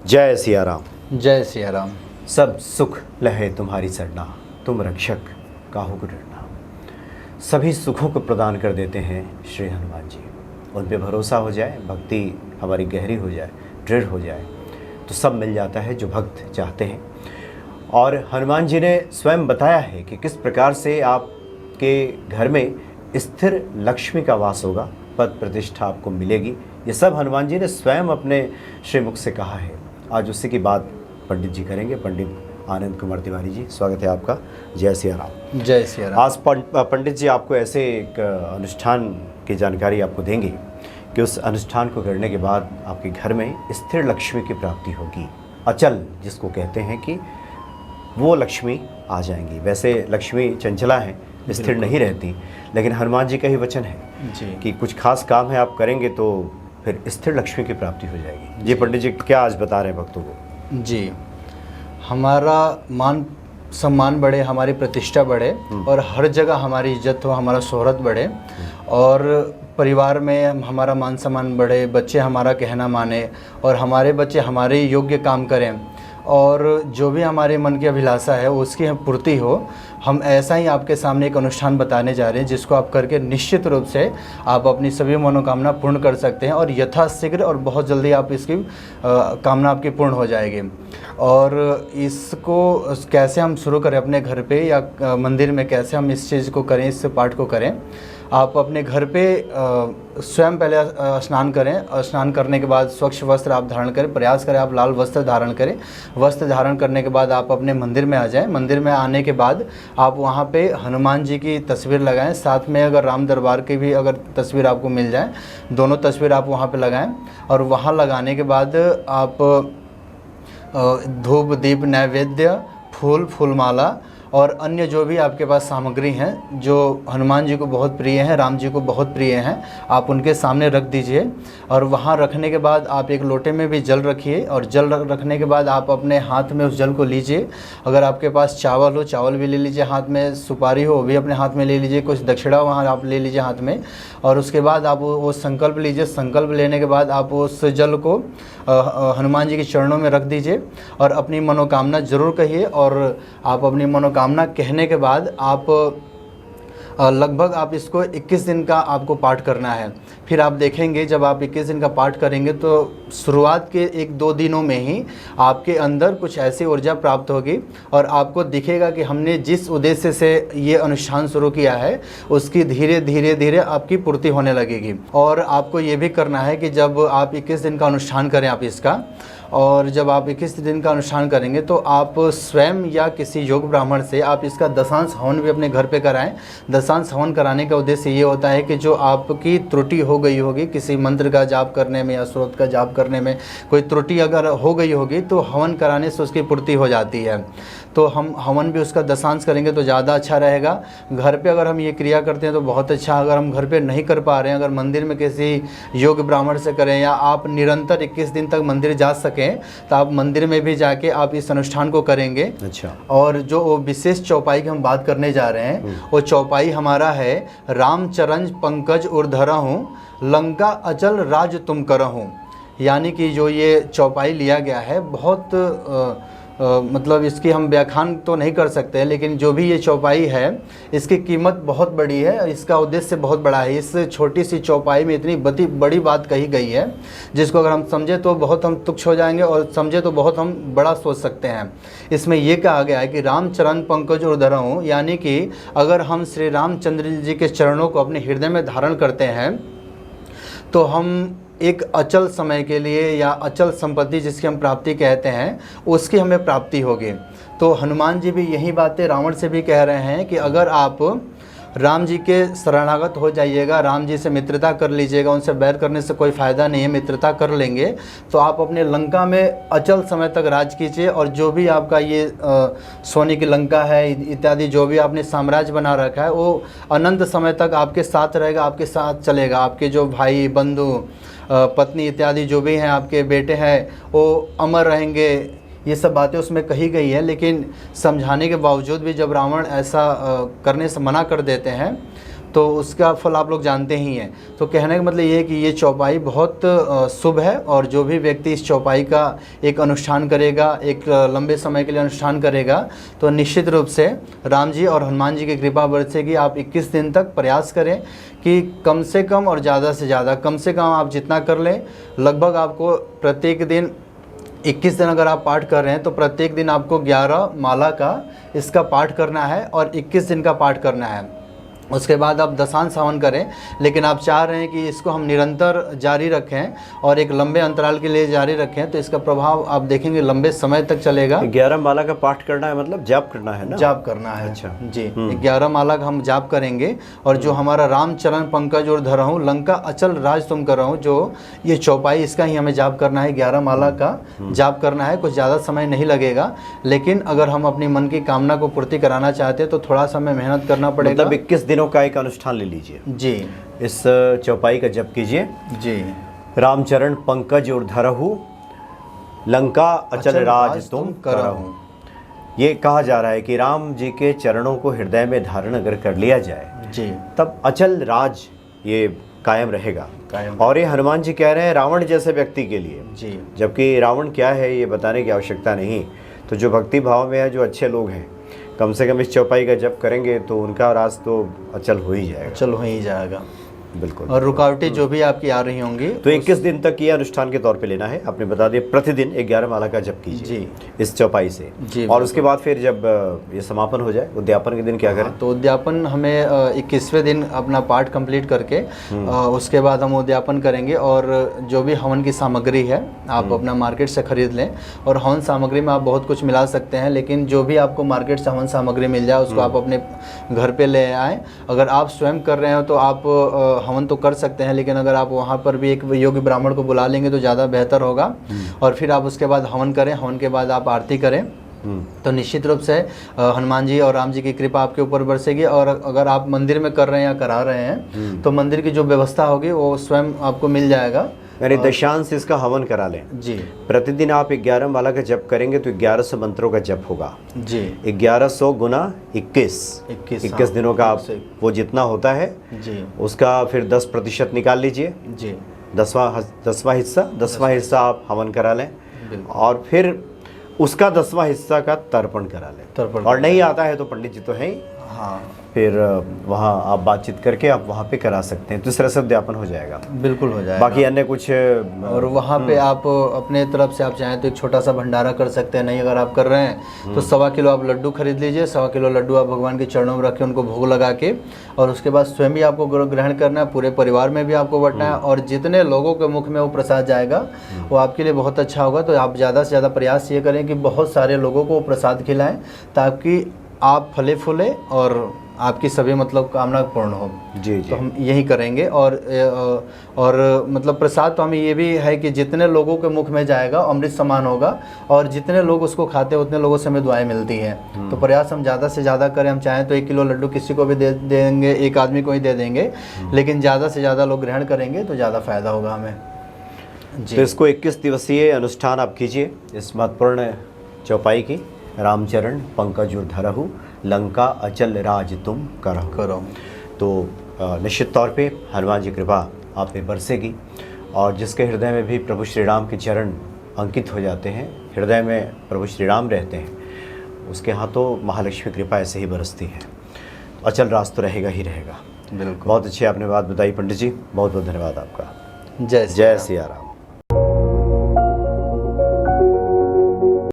जय सिया राम। जय सिया राम। सब सुख लहे तुम्हारी सरना, तुम रक्षक काहू को डरना। सभी सुखों को प्रदान कर देते हैं श्री हनुमान जी। उन पे भरोसा हो जाए, भक्ति हमारी गहरी हो जाए, दृढ़ हो जाए, तो सब मिल जाता है जो भक्त चाहते हैं। और हनुमान जी ने स्वयं बताया है कि किस प्रकार से आपके घर में स्थिर लक्ष्मी का वास होगा, पद प्रतिष्ठा आपको मिलेगी। ये सब हनुमान जी ने स्वयं अपने श्रीमुख से कहा है। आज उसी की बात पंडित जी करेंगे। पंडित आनंद कुमार तिवारी जी, स्वागत है आपका। जय सिया राम। जय सिया राम। आज पंडित जी आपको ऐसे एक अनुष्ठान की जानकारी आपको देंगे कि उस अनुष्ठान को करने के बाद आपके घर में स्थिर लक्ष्मी की प्राप्ति होगी। अचल जिसको कहते हैं कि वो लक्ष्मी आ जाएंगी। वैसे लक्ष्मी चंचला है, स्थिर नहीं रहती, लेकिन हनुमान जी का ही वचन है जी कि कुछ खास काम है आप करेंगे तो फिर स्थिर लक्ष्मी की प्राप्ति हो जाएगी। जी पंडित जी, क्या आज बता रहे हैं भक्तों को? जी, हमारा मान सम्मान बढ़े, हमारी प्रतिष्ठा बढ़े और हर जगह हमारी इज्जत हो, हमारा शोहरत बढ़े और परिवार में हमारा मान सम्मान बढ़े, बच्चे हमारा कहना माने और हमारे बच्चे हमारे योग्य काम करें और जो भी हमारे मन की अभिलाषा है उसकी पूर्ति हो। हम ऐसा ही आपके सामने एक अनुष्ठान बताने जा रहे हैं जिसको आप करके निश्चित रूप से आप अपनी सभी मनोकामना पूर्ण कर सकते हैं और यथाशीघ्र और बहुत जल्दी आप इसकी कामना आपकी पूर्ण हो जाएगी। और इसको कैसे हम शुरू करें अपने घर पे या मंदिर में, कैसे हम इस चीज़ को करें, इस पाठ को करें। आप अपने घर पे स्वयं पहले स्नान करें। स्नान करने के बाद स्वच्छ वस्त्र आप धारण करें, प्रयास करें आप लाल वस्त्र धारण करें। वस्त्र धारण करने के बाद आप अपने मंदिर में आ जाएं। मंदिर में आने के बाद आप वहाँ पे हनुमान जी की तस्वीर लगाएं, साथ में अगर राम दरबार की भी अगर तस्वीर आपको मिल जाए, दोनों तस्वीर आप वहाँ पे लगाएं। और वहाँ लगाने के बाद आप धूप दीप नैवेद्य फूल फूलमाला और अन्य जो भी आपके पास सामग्री हैं जो हनुमान जी को बहुत प्रिय हैं, राम जी को बहुत प्रिय हैं, आप उनके सामने रख दीजिए। और वहाँ रखने के बाद आप एक लोटे में भी जल रखिए और जल रखने के बाद आप अपने हाथ में उस जल को लीजिए। अगर आपके पास चावल हो, चावल भी ले लीजिए हाथ में, सुपारी हो वो भी अपने हाथ में ले लीजिए, कुछ दक्षिणा वहाँ आप ले लीजिए हाथ में। और उसके बाद आप वो संकल्प लीजिए। संकल्प लेने के बाद आप उस जल को हनुमान जी के चरणों में रख दीजिए और अपनी मनोकामना ज़रूर कहिए। और आप अपनी मनोकामना कहने के बाद आप लगभग आप इसको 21 दिन का आपको पाठ करना है। फिर आप देखेंगे जब आप 21 दिन का पाठ करेंगे तो शुरुआत के 1-2 दिनों में ही आपके अंदर कुछ ऐसी ऊर्जा प्राप्त होगी और आपको दिखेगा कि हमने जिस उद्देश्य से ये अनुष्ठान शुरू किया है उसकी धीरे धीरे आपकी पूर्ति होने लगेगी। और आपको ये भी करना है कि जब आप 21 दिन का अनुष्ठान करें आप इसका, और जब आप 21 दिन का अनुष्ठान करेंगे तो आप स्वयं या किसी योग ब्राह्मण से आप इसका दशांश हवन भी अपने घर पे कराएं। दशांश हवन कराने का उद्देश्य ये होता है कि जो आपकी त्रुटि हो गई होगी किसी मंत्र का जाप करने में या स्रोत का जाप करने में, कोई त्रुटि अगर हो गई होगी तो हवन कराने से उसकी पूर्ति हो जाती है। तो हम हवन भी उसका दशांश करेंगे तो ज़्यादा अच्छा रहेगा। घर पे अगर हम ये क्रिया करते हैं तो बहुत अच्छा। अगर हम घर पे नहीं कर पा रहे हैं, अगर मंदिर में किसी योग ब्राह्मण से करें या आप निरंतर 21 दिन तक मंदिर जा सकें तो आप मंदिर में भी जाके आप इस अनुष्ठान को करेंगे। अच्छा। और जो विशेष चौपाई की हम बात करने जा रहे हैं वो चौपाई हमारा है, राम चरण पंकज उर्धरहूँ, लंका अचल राज तुम करहूँ। यानी कि जो ये चौपाई लिया गया है बहुत मतलब इसकी हम व्याख्यान तो नहीं कर सकते, लेकिन जो भी ये चौपाई है इसकी कीमत बहुत बड़ी है और इसका उद्देश्य बहुत बड़ा है। इस छोटी सी चौपाई में इतनी बड़ी बात कही गई है जिसको अगर हम समझे तो बहुत हम तुच्छ हो जाएंगे और समझे तो बहुत हम बड़ा सोच सकते हैं। इसमें ये कहा गया है कि राम चरण पंकज उर्धरहूँ, यानी कि अगर हम श्री रामचंद्र जी के चरणों को अपने हृदय में धारण करते हैं तो हम एक अचल समय के लिए या अचल संपत्ति जिसकी हम प्राप्ति कहते हैं उसकी हमें प्राप्ति होगी। तो हनुमान जी भी यही बातें रावण से भी कह रहे हैं कि अगर आप राम जी के शरणागत हो जाइएगा, राम जी से मित्रता कर लीजिएगा, उनसे बैर करने से कोई फ़ायदा नहीं है, मित्रता कर लेंगे तो आप अपने लंका में अचल समय तक राज कीजिए। और जो भी आपका ये सोने की लंका है इत्यादि जो भी आपने साम्राज्य बना रखा है वो अनंत समय तक आपके साथ रहेगा, आपके साथ चलेगा। आपके जो भाई बंधु पत्नी इत्यादि जो भी हैं, आपके बेटे हैं, वो अमर रहेंगे। ये सब बातें उसमें कही गई है, लेकिन समझाने के बावजूद भी जब रावण ऐसा करने से मना कर देते हैं तो उसका फल आप लोग जानते ही हैं। तो कहने का मतलब ये है कि ये चौपाई बहुत शुभ है, और जो भी व्यक्ति इस चौपाई का एक अनुष्ठान करेगा, एक लंबे समय के लिए अनुष्ठान करेगा, तो निश्चित रूप से राम जी और हनुमान जी की कृपा बरसेगी। आप 21 दिन तक प्रयास करें कि कम से कम और ज़्यादा से ज़्यादा, कम से कम आप जितना कर लें, लगभग आपको प्रत्येक दिन 21 दिन अगर आप पाठ कर रहे हैं तो प्रत्येक दिन आपको 11 माला का इसका पाठ करना है और 21 दिन का पाठ करना है। उसके बाद आप दशांश हवन करें, लेकिन आप चाह रहे हैं कि इसको हम निरंतर जारी रखें और एक लंबे अंतराल के लिए जारी रखें, तो इसका प्रभाव आप देखेंगे लंबे समय तक चलेगा। 11 माला का पाठ करना है, मतलब जाप करना है ना? जाप करना है। अच्छा जी, 11 माला का हम जाप करेंगे। और जो हमारा राम चरण पंकज और धरहूँ, लंका अचल राज तुम कर रहा हूँ, जो ये चौपाई, इसका ही हमें जाप करना है। 11 माला का जाप करना है। कुछ ज़्यादा समय नहीं लगेगा, लेकिन अगर हम अपनी मन की कामना को पूर्ति कराना चाहते हैं तो थोड़ा सा हमें मेहनत करना पड़ेगा। मतलब 21 दिनों का एक अनुष्ठान ले लीजिए जी, इस चौपाई का जप कीजिए। जी, रामचरण पंकज और धरहु, लंका अचल राज तुम करहु। ये कहा जा रहा है कि राम जी के चरणों को हृदय में धारण अगर कर लिया जाए जी, तब अचल राज ये कायम रहेगा। कायम। और ये हनुमान जी कह रहे हैं रावण जैसे व्यक्ति के लिए, जी, जबकि रावण क्या है ये बताने की आवश्यकता नहीं। तो जो भक्ति भाव में है, जो अच्छे लोग हैं, कम से कम इस चौपाई का जप करेंगे तो उनका राज तो अचल हो ही जाएगा। चलो हो ही जाएगा। बिल्कुल। और रुकावटें जो भी आपकी आ रही होंगी तो 21 दिन तक ये अनुष्ठान के तौर पे लेना है। आपने बता दिया प्रतिदिन 11 माला का जप कीजिए जी, इस चौपाई से। जी, और उसके बाद फिर जब ये समापन हो जाए, उद्यापन के दिन क्या करें? तो उद्यापन हमें 21वें दिन अपना पाठ कंप्लीट करके उसके बाद हम उद्यापन करेंगे। और जो भी हवन की सामग्री है आप अपना मार्केट से खरीद लें। और हवन सामग्री में आप बहुत कुछ मिला सकते हैं, लेकिन जो भी आपको मार्केट से हवन सामग्री मिल जाए उसको आप अपने घर पे ले आएँ। अगर आप स्वयं कर रहे हो तो आप हवन तो कर सकते हैं, लेकिन अगर आप वहाँ पर भी एक योगी ब्राह्मण को बुला लेंगे तो ज़्यादा बेहतर होगा। और फिर आप उसके बाद हवन करें, हवन के बाद आप आरती करें, तो निश्चित रूप से हनुमान जी और राम जी की कृपा आपके ऊपर बरसेगी। और अगर आप मंदिर में कर रहे हैं या करा रहे हैं तो मंदिर की जो व्यवस्था होगी वो स्वयं आपको मिल जाएगा। यानी दशांश इसका हवन करा लें जी। प्रतिदिन आप 11 माला का जप करेंगे तो 1100 मंत्रों का जप होगा जी। 1100 गुना 21 दिनों का आप वो जितना होता है जी, उसका फिर 10% निकाल लीजिए जी। 10वां हिस्सा आप हवन करा लें और फिर उसका 10वां हिस्सा का तर्पण करा लें। और नहीं आता है तो पंडित जी तो हैं ही, हाँ, फिर वहाँ आप बातचीत करके आप वहाँ पे करा सकते हैं। तो इस तरह से उद्यापन हो जाएगा। बिल्कुल हो जाएगा। बाकी अन्य कुछ और वहाँ पे आप अपने तरफ से आप चाहें तो एक छोटा सा भंडारा कर सकते हैं। नहीं अगर आप कर रहे हैं तो 1.25 किलो आप लड्डू खरीद लीजिए। 1.25 किलो लड्डू आप भगवान के चरणों में रख के उनको भोग लगा के, और उसके बाद स्वयं भी आपको ग्रहण करना है, पूरे परिवार में भी आपको बांटना है। और जितने लोगों के मुख में वो प्रसाद जाएगा वो आपके लिए बहुत अच्छा होगा। तो आप ज़्यादा से ज़्यादा प्रयास ये करें कि बहुत सारे लोगों को प्रसाद खिलाएं, ताकि आप फले फूले और आपकी सभी मतलब कामना पूर्ण हो जी। तो हम यही करेंगे। और मतलब प्रसाद तो हमें ये भी है कि जितने लोगों के मुख में जाएगा अमृत समान होगा, और जितने लोग उसको खाते हैं उतने लोगों से हमें दुआएं मिलती हैं। तो प्रयास हम ज़्यादा से ज़्यादा करें। हम चाहें तो 1 किलो लड्डू किसी को भी दे देंगे, एक आदमी को ही दे देंगे, लेकिन ज़्यादा से ज़्यादा लोग ग्रहण करेंगे तो ज़्यादा फ़ायदा होगा हमें जी। तो इसको 21 दिवसीय अनुष्ठान आप कीजिए इस महत्वपूर्ण चौपाई की। रामचरण पंकज और धरहु, लंका अचल राज तुम करो। तो निश्चित तौर पे हनुमान जी कृपा आप पे बरसेगी। और जिसके हृदय में भी प्रभु श्री राम के चरण अंकित हो जाते हैं, हृदय में प्रभु श्री राम रहते हैं, उसके हाथों महालक्ष्मी कृपा ऐसे ही बरसती है। अचल राज तो रहेगा ही रहेगा। बिल्कुल। बहुत अच्छी आपने बात बताई पंडित जी, बहुत बहुत धन्यवाद आपका। जय सिया राम।